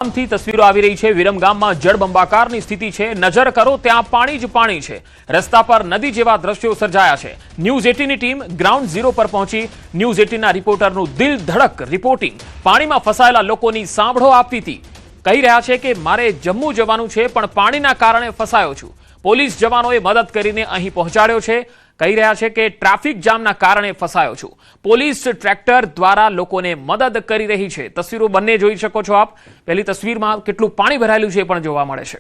થી તસવીરો આવી રહી છે। વિરમગામમાં જળબંબાકારની સ્થિતિ છે। નજર કરો ત્યાં પાણી જ પાણી છે। રસ્તા પર નદી જેવા દ્રશ્યો સર્જાયા છે। ન્યૂઝ 18 ની ટીમ ગ્રાઉન્ડ ઝીરો પર પહોંચી। ન્યૂઝ 18 ના રિપોર્ટરનું દિલ ધડક રિપોર્ટિંગ પાણીમાં ફસાયેલા લોકોની સાંભળો આપતી હતી। કહી રહ્યા છે કે મારે જમ્મુ જવાનું છે પણ પાણીના કારણે ફસાયો છું। પોલીસ જવાનોએ મદદ કરીને અહીં પહોંચાડ્યો છે। કહી રહ્યા છે કે ટ્રાફિક જામના કારણે ફસાયો છું। પોલીસ ટ્રેક્ટર દ્વારા લોકોને મદદ કરી રહી છે। તસવીરો બંને જોઈ શકો છો આપ। પહેલી તસવીરમાં કેટલું પાણી ભરાયેલું છે પણ જોવા મળે છે।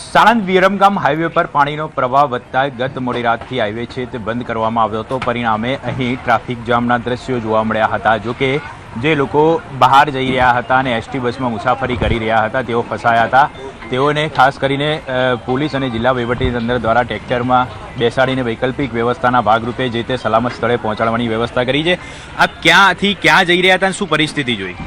સાણંદ વિરમગામ હાઈવે પર પાણીનો પ્રવાહ વધતા ગત મોડી રાતથી હાઈવે છે તે બંધ કરવામાં આવ્યો હતો। પરિણામે અહીં ટ્રાફિક જામના દ્રશ્યો જોવા મળ્યા હતા। જોકે જે લોકો બહાર જઈ રહ્યા હતા અને એસટી બસમાં મુસાફરી કરી રહ્યા હતા તેઓ ફસાયા હતા। તેઓને ખાસ કરીને પોલીસ અને જિલ્લા વહીવટીતંત્ર દ્વારા ટ્રેક્ટરમાં બેસાડીને વૈકલ્પિક વ્યવસ્થાના ભાગરૂપે જે તે સલામત સ્થળે પહોંચાડવાની વ્યવસ્થા કરી છે। આપ ક્યાંથી ક્યાં જઈ રહ્યા હતા, શું પરિસ્થિતિ જોઈ?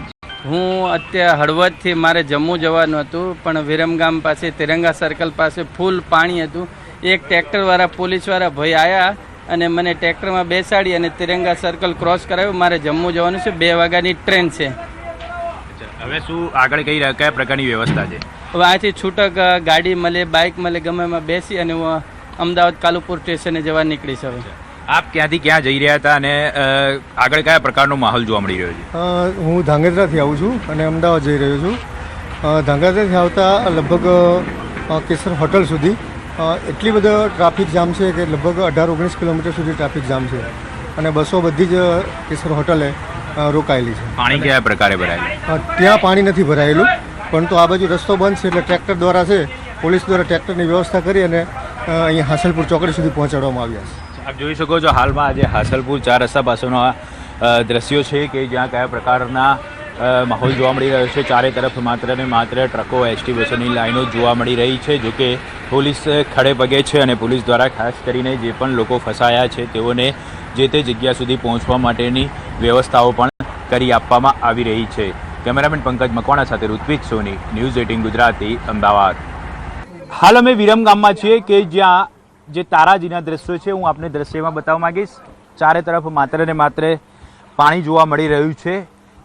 હું અત્યારે હળવદથી મારે જમ્મુ જવાનું હતું પણ વિરમગામ પાસે તિરંગા સર્કલ પાસે ફૂલ પાણી હતું। એક ટ્રેક્ટરવાળા પોલીસવાળા ભાઈ આવ્યા અને મને ટ્રેક્ટરમાં બેસાડી અને તિરંગા સર્કલ ક્રોસ કરાવ્યું। મારે જમ્મુ જવાનું છે, 2 વાગ્યાની ટ્રેન છે। હવે શું આગળ કયા પ્રકારની વ્યવસ્થા છે? હવે અહીંથી છૂટક ગાડી મળે, બાઇક મળે, ગમે એમાં બેસી અને હું અમદાવાદ કાલુપુર સ્ટેશને જવા નીકળીશ। હવે આપ ક્યાંથી ક્યાં જઈ રહ્યા હતા અને આગળ કયા પ્રકારનો માહોલ જોવા મળી રહ્યો છે? હું ધાંગધ્રાથી આવું છું અને અમદાવાદ જઈ રહ્યો છું। ધાંગધ્રાથી આવતા લગભગ કેસર હોટલ સુધી એટલી બધો ટ્રાફિક જામ છે કે લગભગ 18-19 કિલોમીટર સુધી ટ્રાફિક જામ છે અને બસો બધી જ કેસર હોટલે રોકાયેલી છે। પાણી કયા પ્રકારે ભરાયેલું? ત્યાં પાણી નથી ભરાયેલું, પરંતુ આ બાજુ રસ્તો બંધ છે એટલે ટ્રેક્ટર દ્વારા છે, પોલીસ દ્વારા ટ્રેક્ટરની વ્યવસ્થા કરી અને અહીંયા હાસલપુર ચોકડી સુધી પહોંચાડવામાં આવ્યા છે। આપ જોઈ શકો છો હાલમાં આજે હાસલપુર 4 રસ્તા પાસેનો દ્રશ્યો છે કે જ્યાં કયા પ્રકારના માહોલ જોવા મળી રહ્યો છે। ચારે તરફ માત્ર ને માત્ર ટ્રકો, એસટી બસોની લાઈનો જોવા મળી રહી છે। જોકે પોલીસ ખડે પગે છે અને પોલીસ દ્વારા ખાસ કરીને જે પણ લોકો ફસાયા છે તેઓને જે તે જગ્યા સુધી પહોંચવા માટેની વ્યવસ્થાઓ પણ કરી આપવામાં આવી રહી છે। કેમેરામેન પંકજ મકવાણા સાથે ઋત્વિક સોની, ન્યૂઝ 18 ગુજરાતી, અમદાવાદ। હાલ અમે વિરમગામમાં છીએ કે જ્યાં જે તારાજીના દ્રશ્યો છે હું આપને દ્રશ્યમાં બતાવવા માંગીશ। ચારે તરફ માત્ર ને માત્ર પાણી જોવા મળી રહ્યું છે।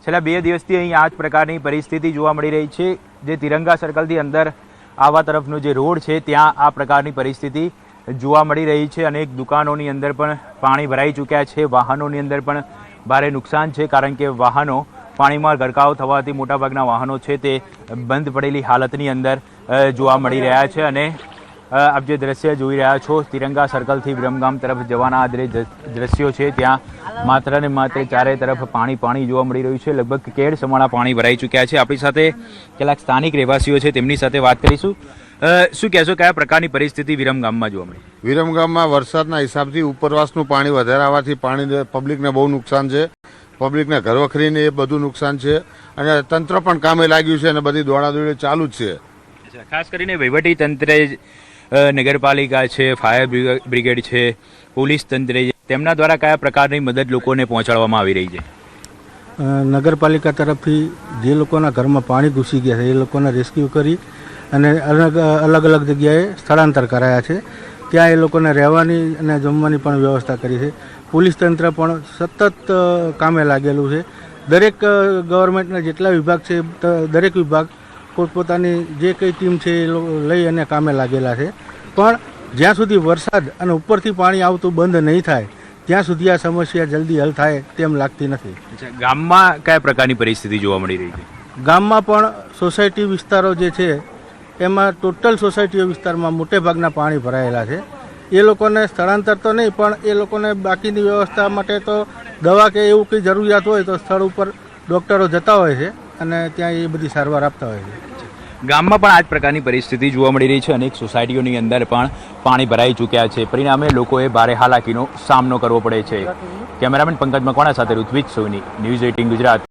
છેલ્લા 2 દિવસથી અહીં આ જ પ્રકારની પરિસ્થિતિ જોવા મળી રહી છે। જે તિરંગા સર્કલથી અંદર આવવા તરફનો જે રોડ છે ત્યાં આ પ્રકારની પરિસ્થિતિ જોવા મળી રહી છે। અનેક દુકાનોની અંદર પણ પાણી ભરાઈ ચૂક્યા છે। વાહનોની અંદર પણ ભારે નુકસાન છે, કારણ કે વાહનો પાણીમાં ગરકાવ થવાથી મોટાભાગના વાહનો છે તે બંધ પડેલી હાલતની અંદર જોવા મળી રહ્યા છે। અને આપ જે દ્રશ્ય જોઈ રહ્યા છો તિરંગા સર્કલથી વિરમગામ તરફ જવાના દ્રશ્યો છે ત્યાં માત્ર ને માત્ર ચારે તરફ પાણી જોવા મળી રહ્યું છે। લગભગ કેડ સમાણા પાણી ભરાઈ ચૂક્યા છે। આપણી સાથે કેટલાક સ્થાનિક રહેવાસીઓ છે, તેમની સાથે વાત કરીશું। શું કહેશો, કયા પ્રકારની પરિસ્થિતિ વિરમગામમાં જોવા મળી? વિરમગામમાં વરસાદના હિસાબથી ઉપરવાસનું પાણી વધારે આવવાથી પાણી પબ્લિકને બહુ નુકસાન છે। પબ્લિકને ઘરવખરીને એ બધું નુકસાન છે અને તંત્ર પણ કામે લાગ્યું છે અને બધી દોડાદોડી ચાલુ જ છે। ખાસ કરીને વહીવટી તંત્રે, નગરપાલિકા છે, ફાયર બ્રિગેડ છે, પોલીસ તંત્રે તેમના દ્વારા કયા પ્રકારની મદદ લોકોને પહોંચાડવામાં આવી રહી છે? નગરપાલિકા તરફથી જે લોકોના ઘરમાં પાણી ઘૂસી ગયા છે એ લોકોને રેસ્ક્યુ કરી અને અલગ અલગ જગ્યાએ સ્થળાંતર કરાયા છે। ત્યાં એ લોકોને રહેવાની અને જમવાની પણ વ્યવસ્થા કરી છે। પોલીસ તંત્ર પણ સતત કામે લાગેલું છે। દરેક ગવર્મેન્ટના જેટલા વિભાગ છે દરેક વિભાગ પોતપોતાની જે કંઈ ટીમ છે એ લઈ અને કામે લાગેલા છે। પણ જ્યાં સુધી વરસાદ અને ઉપરથી પાણી આવતું બંધ નહીં થાય ત્યાં સુધી આ સમસ્યા જલ્દી હલ થાય તેમ લાગતી નથી। ગામમાં કયા પ્રકારની પરિસ્થિતિ જોવા મળી રહી છે? ગામમાં પણ સોસાયટી વિસ્તારો જે છે એમાં ટોટલ સોસાયટીઓ વિસ્તારમાં મોટે ભાગના પાણી ભરાયેલા છે। એ લોકોને સ્થળાંતર તો નહીં પણ એ લોકોને બાકીની વ્યવસ્થા માટે તો દવા કે એવું કંઈ જરૂરિયાત હોય તો સ્થળ ઉપર ડૉક્ટરો જતા હોય છે અને ત્યાં એ બધી સારવાર આપતા હોય છે। ગામમાં પણ આ જ પ્રકારની પરિસ્થિતિ જોવા મળી રહી છે। અનેક સોસાયટીઓની અંદર પણ પાણી ભરાઈ ચૂક્યા છે। પરિણામે લોકોએ ભારે હાલાકીનો સામનો કરવો પડે છે। કેમેરામેન પંકજ મકવાણા સાથે ઋત્વિક સોની, ન્યૂઝ 18 ગુજરાત।